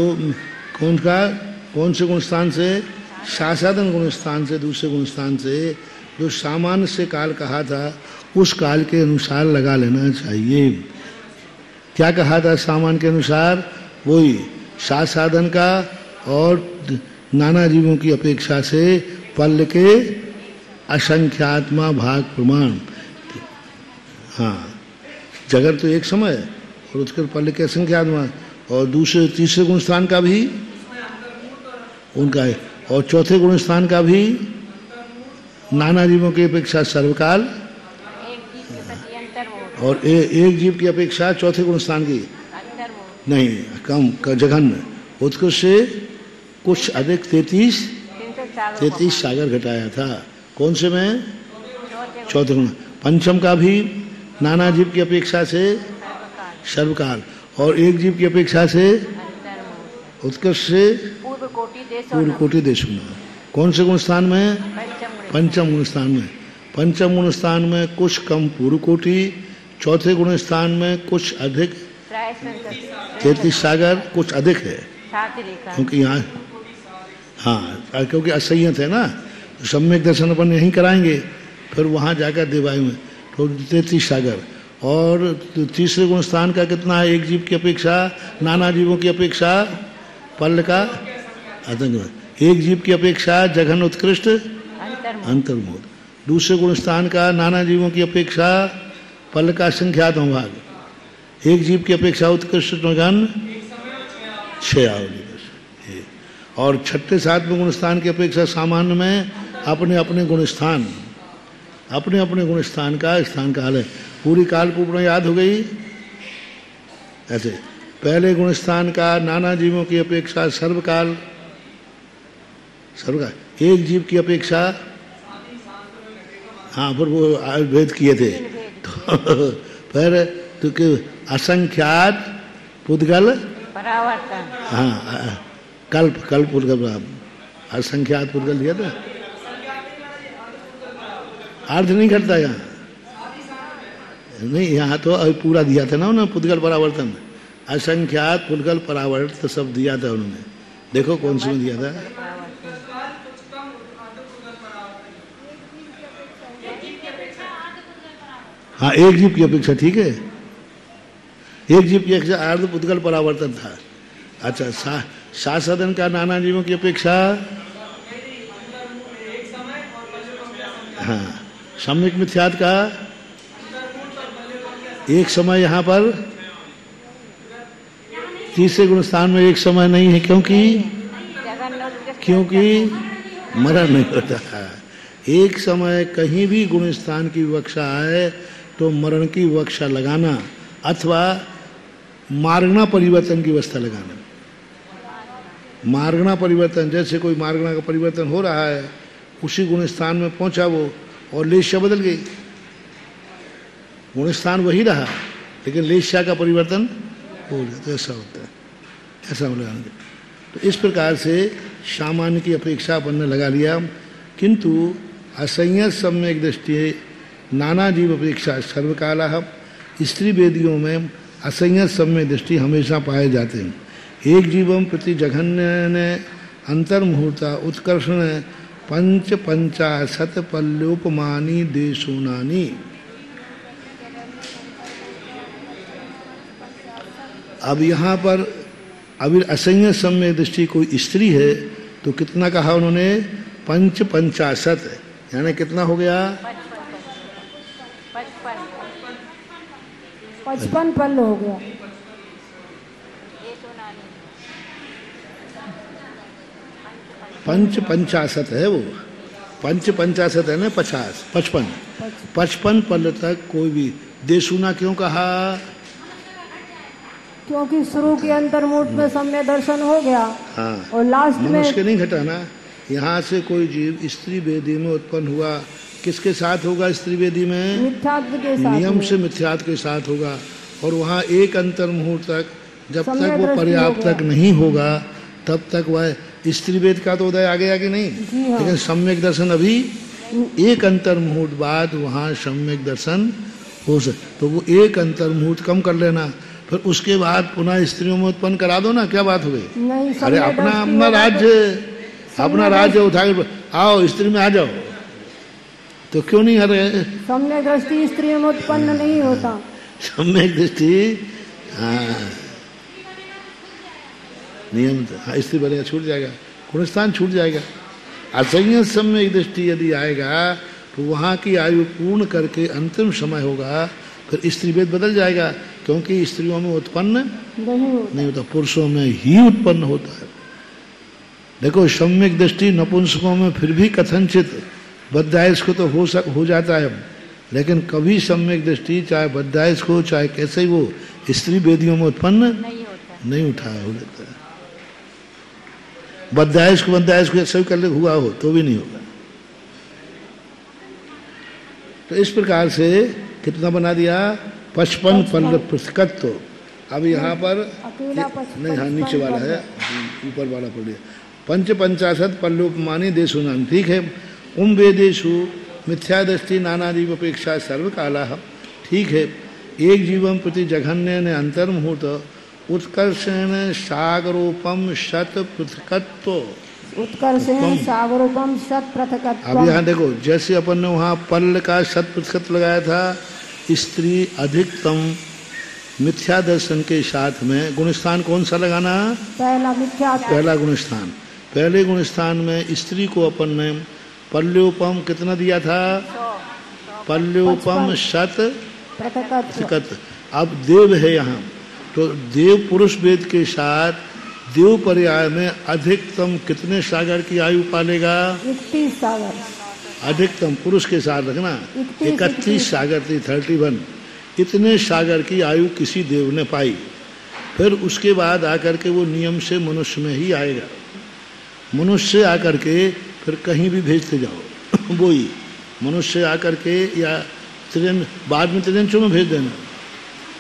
कौन से गुण स्थान से? शासादन गुण स्थान से, दूसरे गुण स्थान से जो सामान्य से काल कहा था उस काल के अनुसार लगा लेना चाहिए। क्या कहा था सामान्य के अनुसार? वही साधन का और नाना जीवों की अपेक्षा से पल के असंख्यात्मा भाग प्रमाण। हाँ, जगत तो एक समय और उसके पल के असंख्यात्मा, और दूसरे तीसरे गुण स्थान का भी उनका है, और चौथे गुण स्थान का भी नाना जीवों की अपेक्षा सर्वकाल, और एक जीव की अपेक्षा चौथे गुण स्थान की नहीं कम जघन्य, उत्कृष्ट से कुछ अधिक 33 सागर घटाया था। कौन से में? चौथे गुण। पंचम का भी नाना जीव की अपेक्षा से सर्वकाल, और एक जीव की अपेक्षा से उत्कृष्ट से पूर्व कोटि देशों में। कौन से गुण स्थान में? पंचम गुण स्थान में। पंचम गुण स्थान में कुछ कम पूर्व कोटि, चौथे गुण स्थान में कुछ अधिक 33 सागर, कुछ अधिक है क्योंकि यहाँ हाँ क्योंकि असंयत है ना, तो सम्यक दर्शन अपन यहीं कराएंगे, फिर वहाँ जाकर देवायु में तो 33 सागर। और तीसरे गुण स्थान का कितना है? एक जीव की अपेक्षा नाना जीवों की अपेक्षा पल का आतंक, एक जीव की अपेक्षा जघन उत्कृष्ट अंतर्मोद। दूसरे गुण स्थान का नाना जीवों की अपेक्षा पल का संख्यात भाग, एक जीव की अपेक्षा उत्कृष्ट जघन 6 आवली। और छठे सातवें गुण स्थान की अपेक्षा सामान्य में अपने अपने गुण स्थान, अपने अपने गुण स्थान का हाल है। पूरी काल पूर्ण याद हो गई। ऐसे पहले गुण स्थान का नाना जीवों की अपेक्षा सर्वकाल, एक जीव की अपेक्षा, हाँ पर वो भेद किए थे तो फिर तो असंख्यात पुद्गल परावर्तन, हाँ कल्प पुद्गल, असंख्यात पुद्गल दिया था। अर्थ नहीं घटता यहाँ नहीं, यहाँ तो पूरा दिया था ना उन्होंने, पुद्गल परावर्तन, असंख्यात पुद्गल परावर्तन सब दिया था उन्होंने। देखो कौन सी में दिया था? हाँ, एक जीव की अपेक्षा, ठीक है, एक जीव की अपेक्षा अर्ध पुद्गल परावर्तन था। अच्छा, शासदन का नाना जीवों की अपेक्षा, हाँ, सम्यक मिथ्यात का एक समय, यहाँ पर तीसरे गुण स्थान में एक समय नहीं है, क्योंकि मरण नहीं होता है। एक समय कहीं भी गुण स्थान की विवक्षा आए तो मरण की विवक्षा लगाना, अथवा मार्गणा परिवर्तन की व्यवस्था लगाना। मार्गणा परिवर्तन, जैसे कोई मार्गणा का परिवर्तन हो रहा है, उसी गुण स्थान में पहुंचा वो और लेश्या बदल गई। गुण स्थान वही रहा लेकिन लेश्या का परिवर्तन हो गया, तो ऐसा होता है, ऐसा लगाना। तो इस प्रकार से सामान्य की अपेक्षा अपन ने लगा लिया, किंतु असंयत सम्यक दृष्टि नाना जीव अपेक्षा सर्वकाला। स्त्री वेदियों में असंयत सम्यक दृष्टि हमेशा पाए जाते हैं। एक जीवम प्रति जघन्य अंतर्मुहूर्ता उत्कर्षण पंच पंचाशत पल्योपमानी देशोनानी। अब यहाँ पर अभी असंयत सम्यक दृष्टि कोई स्त्री है तो कितना कहा उन्होंने? पंच पंचाशत, यानी कितना हो गया? 55 पल्ल हो गया। पंच पंचाशत है वो, पंच पंचाशत है ना, 50 55 55 पल्ल तक कोई भी देशुना क्यों कहा? क्योंकि शुरू के अंतर्मुहूर्त में सम्य दर्शन हो गया। हाँ, और लास्ट में मनुष्य नहीं घटाना। यहाँ से कोई जीव स्त्री वेदी में उत्पन्न हुआ, किसके साथ होगा? स्त्री वेदी में मिथ्यात्व के साथ, नियम से मिथ्यात्व के साथ होगा। और वहाँ एक अंतर मुहूर्त तक जब तक वो पर्याप्त तक नहीं होगा तब तक वह स्त्री वेद का तो उदय आ गया कि नहीं? हाँ। लेकिन सम्यक दर्शन अभी एक अंतर मुहूर्त बाद वहाँ सम्यक दर्शन हो सकता, तो वो एक अंतर मुहूर्त कम कर लेना, फिर उसके बाद पुनः स्त्रियों में उत्पन्न करा दो ना, क्या बात हो गई? नहीं, अरे अपना राज्य उठा के आओ स्त्री में आ जाओ, तो क्यों नहीं? अरे सम्यक दृष्टि स्त्रियों में उत्पन्न नहीं होता। सम्यक दृष्टि, हाँ नियम, हाँ स्त्री बनेगा, छूट जाएगा, गुणस्थान छूट जाएगा। असंयत सम्यक दृष्टि यदि आएगा तो वहाँ की आयु पूर्ण करके अंतिम समय होगा, फिर स्त्री भेद बदल जाएगा, क्योंकि स्त्रियों में उत्पन्न नहीं होता, पुरुषों में ही उत्पन्न होता है। देखो सम्यक दृष्टि नपुंसकों में फिर भी कथनचित बद्धायस को तो हो जाता है, लेकिन कभी सम्यक दृष्टि चाहे बद्धायस को चाहे कैसे ही वो स्त्री वेदियों में उत्पन्न नहीं उठाया हो जाता है। बद्धायस को ऐसे कर ले हुआ हो तो भी नहीं होगा। तो इस प्रकार से कितना बना दिया? 55 पल्ल पुस्तकत्व। अब यहाँ पर नहीं, हाँ नीचे वाला है, ऊपर वाला पढ़ लिया। पंच पंचाशत पल्लोपमानी देशुनाम, ठीक है। वेदेषु मिथ्या दृष्टि नाना जीव अपेक्षा सर्वकाला, ठीक है। एक जीवम प्रति जघन्य ने अंतर्मुहूर्त उत्कर्षण सागरोपम शत पृथकत्व, उत्कर्षण सागरोपम शत पृथकत्व। अब यहाँ देखो, जैसे अपन ने वहाँ पल्ल का 100% लगाया था, स्त्री अधिकतम मिथ्या दर्शन के साथ में गुणस्थान कौन सा लगाना? पहला गुणस्थान। पहले गुणस्थान में स्त्री को अपन ने पल्योपम कितना दिया था? पल्योपम शत पृथकत्व। अब देव है यहाँ, तो देव पुरुष वेद के साथ देव पर्याय में अधिकतम कितने सागर की आयु पालेगा? 31 सागर। अधिकतम पुरुष के साथ रखना, 31 सागर थी, 31 इतने सागर की आयु किसी देव ने पाई। फिर उसके बाद आकर के वो नियम से मनुष्य में ही आएगा। मनुष्य आकर के फिर कहीं भी भेजते जाओ वो ही मनुष्य आकर के, या त्रियन बाद में त्रियंचों में भेज देना,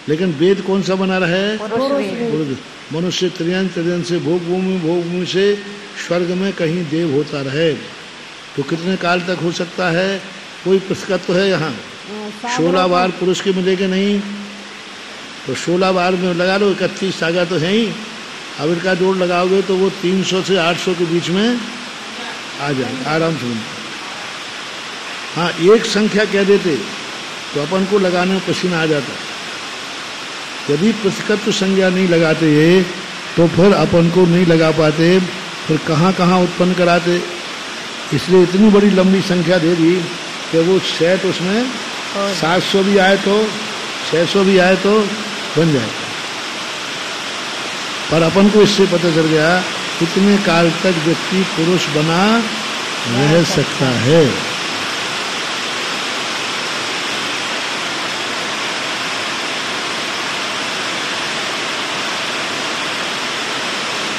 लेकिन वेद कौन सा बना रहा है? मनुष्य त्रियन से भोगभूमि से स्वर्ग में कहीं देव होता रहे। तो कितने काल तक हो सकता है? कोई पुस्तकत्व है यहाँ? 16 बार पुरुष के मिलेगा नहीं, तो 16 बार में लगा लो, 31 सागर तो है ही। अब इनका जोड़ लगाओगे तो वो 300 से 800 के बीच में आ जाए आराम से। हाँ, एक संख्या कह देते तो अपन को लगाने में पसीना आ जाता। यदि पुस्तकत्व संज्ञा नहीं लगाते तो फिर अपन को नहीं लगा पाते, फिर कहाँ कहाँ उत्पन्न कराते। इसलिए इतनी बड़ी लंबी संख्या दे दी कि वो सेट उसमें 700 भी आए तो 600 भी आए तो बन जाए। पर अपन को इससे पता चल गया कितने काल तक व्यक्ति पुरुष बना रह सकता है।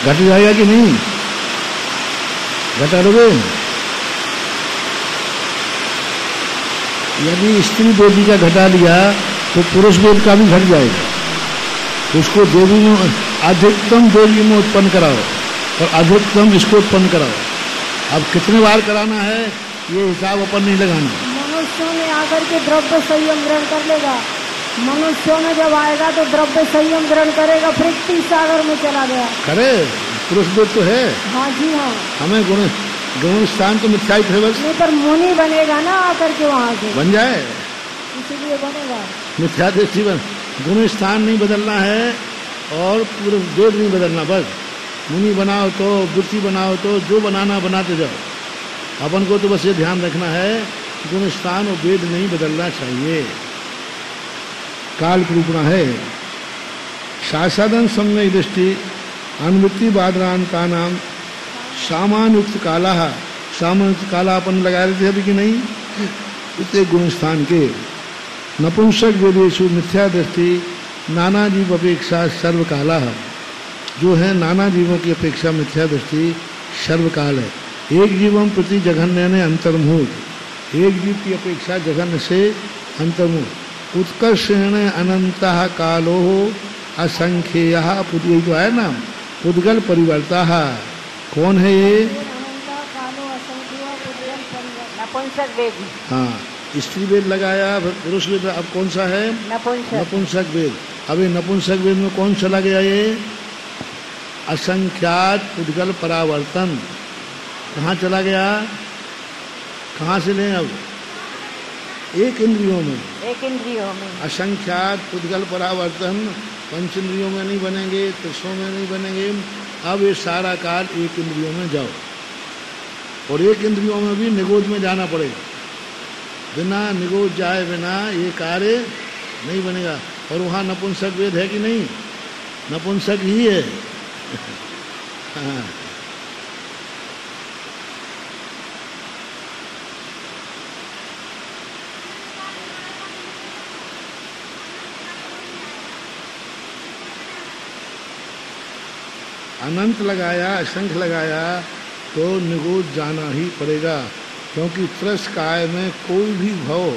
घट जाएगा कि नहीं? घटाओगे? यदि स्त्री देवी का घटा लिया तो पुरुष वेद का भी घट जाएगा। उसको देवी में अधिकतम देवी में उत्पन्न कराओ और अधिकतम इसको उत्पन्न कराओ। अब कितने बार कराना है ये हिसाब अपन नहीं लगाना। मनुष्यों में आकर के द्रव्य संयम ग्रहण कर लेगा। मनुष्यों में जब आएगा तो द्रव्य संयम ग्रहण करेगा, फिर 30 सागर में चला गया। करे पुरुष वेद तो है। हाँ जी हाँ। हमें गुण स्थान तो मिथ्याई है बस। नहीं पर मुनि बनेगा ना आकर के वहाँ से। बन जाए इसीलिए बनेगा। मिथ्या दृष्टि बन। गुण स्थान नहीं बदलना है और पूरे वेद नहीं बदलना। बस मुनि बनाओ तो, वृत्ति बनाओ तो, जो बनाना बनाते जाओ। अपन को तो बस ये ध्यान रखना है गुण स्थान और वेद नहीं बदलना चाहिए। काल कृपणा है। शासादन समय दृष्टि अनुवृत्ति बादरांता नाम सामान्युक्त काला। सामान्युक्त काला अपन लगा रहे थे अभी कि नहीं? इतने गुण स्थान के नपुंसक वेदेशु मिथ्या दृष्टि नाना जीव अपेक्षा सर्वकाला। जो है नाना जीवों की अपेक्षा मिथ्या दृष्टि सर्वकाल है। एक जीवम प्रति जघन्य ने अंतर्मुख। एक जीव की अपेक्षा जघन्य से अंतर्मुख। उत्कर्षेण अनंत कालो असंख्येय। यही तो है ना पुद्गल परिवर्ता। कौन है ये? नपुंसक वेद। हाँ, स्त्री वेद लगाया, पुरुष वेद। अब कौन सा है? नपुंसक वेद। अब ये नपुंसक वेद में कौन चला गया? ये असंख्यात पुद्गल परावर्तन। कहाँ चला गया? कहाँ से लें? अब एक इंद्रियों में। एक इंद्रियों में असंख्यात पुद्गल परावर्तन। पंच इंद्रियों में नहीं बनेंगे, त्रिशों में नहीं बनेंगे। अब ये सारा काल एक इंद्रियों में जाओ और एक इंद्रियों में भी निगोद में जाना पड़ेगा। बिना निगोद जाए बिना ये कार्य नहीं बनेगा। और वहाँ नपुंसक वेद है कि नहीं? नपुंसक ही है। हाँ। अनंत लगाया, असंख्य लगाया तो निगोद जाना ही पड़ेगा, क्योंकि त्रस काय में कोई भी भाव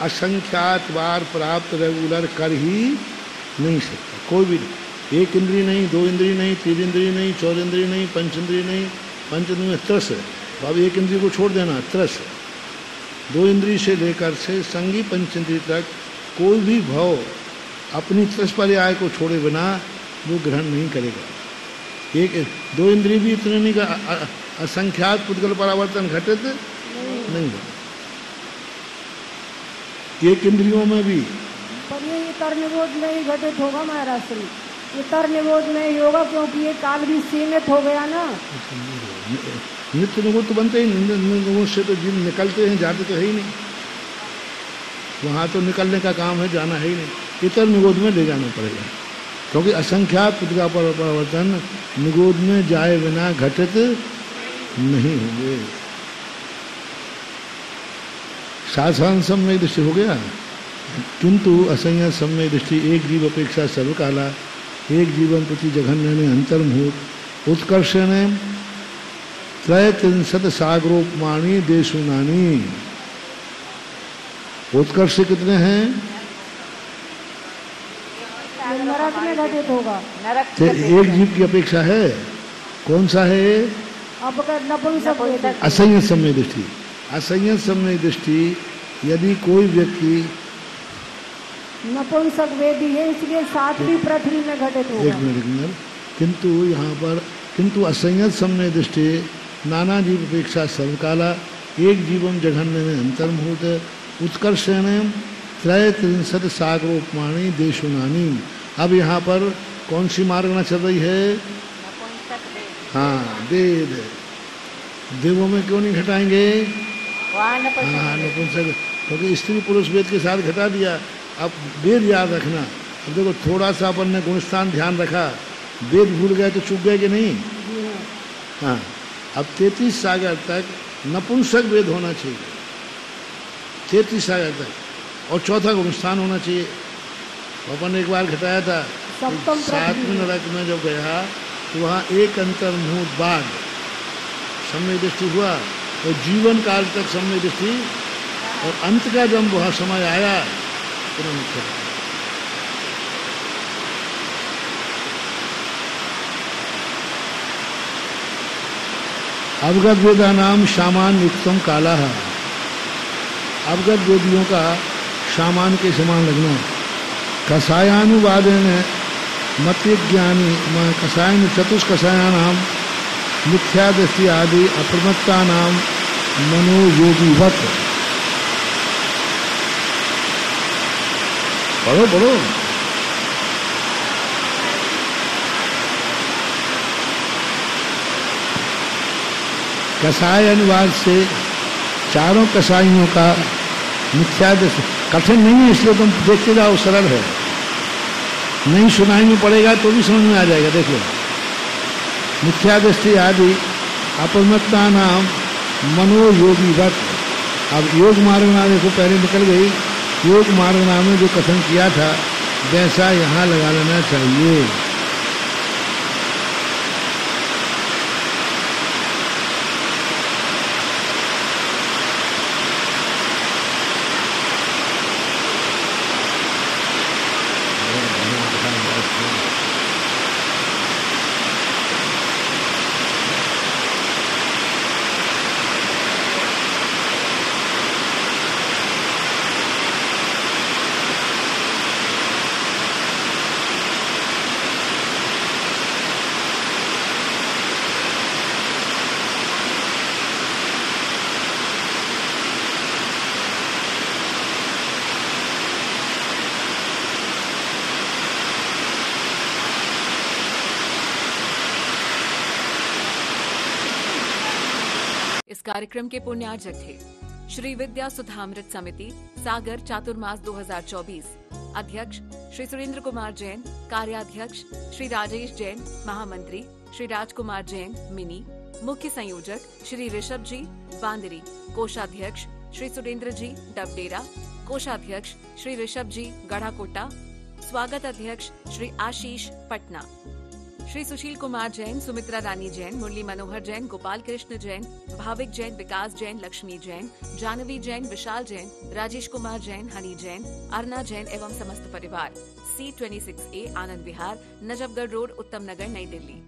असंख्यात बार प्राप्त रेगुलर कर ही नहीं सकता। कोई भी नहीं। एक इंद्री नहीं, दो इंद्री नहीं, तीन इंद्री नहीं, चौर इंद्री नहीं, पंच इंद्री नहीं। पंच इंद्री में त्रस है। अब एक इंद्री को छोड़ देना त्रस। दो इंद्री से लेकर से संगी पंच इंद्री तक कोई भी भाव अपनी त्रस पर्याय को छोड़े बिना वो ग्रहण नहीं करेगा। एक दो इंद्रिय भी इतने नहीं का असंख्यात पुद्गल परावर्तन घटित नहीं हो। एक इंद्रियों में भी। पर ये इतर निबोध में ही घटित होगा महाराज श्री। इतर निबोध में ही होगा, क्योंकि ये काल भी सीमित हो गया ना। नित्य निबोध तो बनते ही नहीं। से तो जीव निकलते हैं, जाते तो है ही नहीं। वहाँ तो निकलने का काम है, जाना है ही नहीं। इतर निबोध में ले जाना पड़ेगा, क्योंकि असंख्यात पुद्गल परावर्तन निगोद में जाए बिना घटित नहीं होंगे। साधारण समय दृष्टि हो गया, किंतु असंयत समय दृष्टि एक जीव अपेक्षा सर्वकाला। एक जीवन प्रति जघन्य ने अंतर्मुहूर्त उत्कर्षण त्रयत्रिंशत सागरोपमाणी देशुनानी। उत्कर्ष कितने हैं? नरक में घटित होगा। एक जीव की अपेक्षा है। कौन सा है? अब नपुंसक। असंयत समय दृष्टि। असंयत समय दृष्टि यदि कोई व्यक्ति नपुंसक वेदी है, इसलिए 7वीं पृथ्वी में घटित होगा। एक मिनट। किंतु यहाँ पर किंतु असंयत समय दृष्टि नाना जीव अपेक्षा सर्वकाला। एक जीवम जघन्य में अंतर्मुहूर्त उत्कर्षण त्रयत्रिंशत सागरोपमाणी देशुनानी। अब यहाँ पर कौन सी मार्गना चल रही है? हाँ, वेद। देवों में क्यों नहीं घटाएंगे? हाँ, नपुंसक। क्योंकि स्त्री पुरुष वेद के साथ घटा दिया। अब वेद याद रखना। अब देखो थोड़ा सा अपन ने गुणस्थान ध्यान रखा, वेद भूल गए तो चूक गए कि नहीं? हाँ। अब 33 सागर तक नपुंसक वेद होना चाहिए। 33 सागर तक। और चौथा गुणस्थान होना चाहिए। अपन ने एक बार घटाया था 7वें नरक में जब गया तो वहाँ एक अंतर मुहूर्त बाद सम्यक दृष्टि हुआ और जीवन काल तक सम्यक दृष्टि, और अंत का जब वह समय आया तुरंत मिथ्या। अवगत वेदा नाम सामान्य युक्तम काला है। अवगत वेदियों का सामान के समान लगना। कषायानुवाद मत ज्ञानी कषायन चतुष्कषायानाम मिथ्या दृष्टि आदि अप्रमत्ता नाम मनोयोगीवत। पढ़ो पढ़ो। कषाय अनुवाद से चारों कषाइयों का मिथ्या दृष्टि कठिन नहीं है, इसलिए तुम देखते जाओ, सरल है। नहीं सुनाई में पड़ेगा तो भी समझ में आ जाएगा। देख लो, मिथ्या दृष्टि आदि अपरमत्ता नाम मनोयोगीवत। अब योग मार्ग नाम देखो पहले निकल गई, योग मार्ग नाम में जो कथन किया था वैसा यहाँ लगा लेना चाहिए। इस कार्यक्रम के पुण्यार्जक थे श्री विद्या सुधामृत समिति सागर चातुर्मास 2024, अध्यक्ष श्री सुरेंद्र कुमार जैन, कार्याध्यक्ष श्री राजेश जैन, महामंत्री श्री राजकुमार जैन मिनी, मुख्य संयोजक श्री ऋषभ जी बांदरी, कोषाध्यक्ष श्री सुरेंद्र जी डबडेरा, कोषाध्यक्ष श्री ऋषभ जी गढ़ाकोटा, स्वागत अध्यक्ष श्री आशीष पटना, श्री सुशील कुमार जैन, सुमित्रा रानी जैन, मुरली मनोहर जैन, गोपाल कृष्ण जैन, भाविक जैन, विकास जैन, लक्ष्मी जैन, जानवी जैन, विशाल जैन, राजेश कुमार जैन, हनी जैन, अर्ना जैन एवं समस्त परिवार। C26A आनंद विहार, नजफगढ़ रोड, उत्तम नगर, नई दिल्ली।